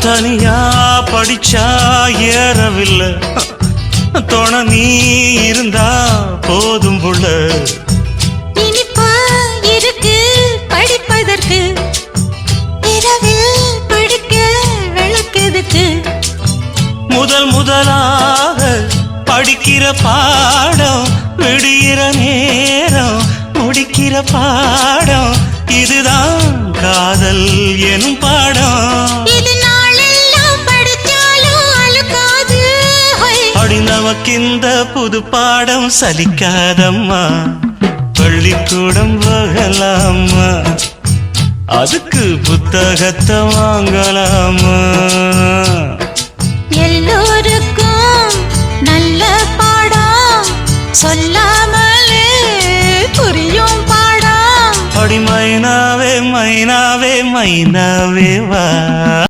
தனியா படிச்சா ஏறவில்லை, துணை நீ இருந்தா போதும் புள்ள. இனிப்பா இருக்கு படிப்பதற்கு, இரவில் படிக்க விளக்குதுக்கு. முதலாக படிக்கிற பாடம், விடுகிற நேரம் முடிக்கிற பாடம், இதுதான் காதல் எனும் பாடம். இது நாளெல்லாம் படிச்சாலும் அழுக்காது. அடி நமக்கிந்த புது பாடம் சலிக்காதம்மா, பள்ளிக்கூடம் போகலாமா, அதுக்கு புத்தகத்தை வாங்கலாமா.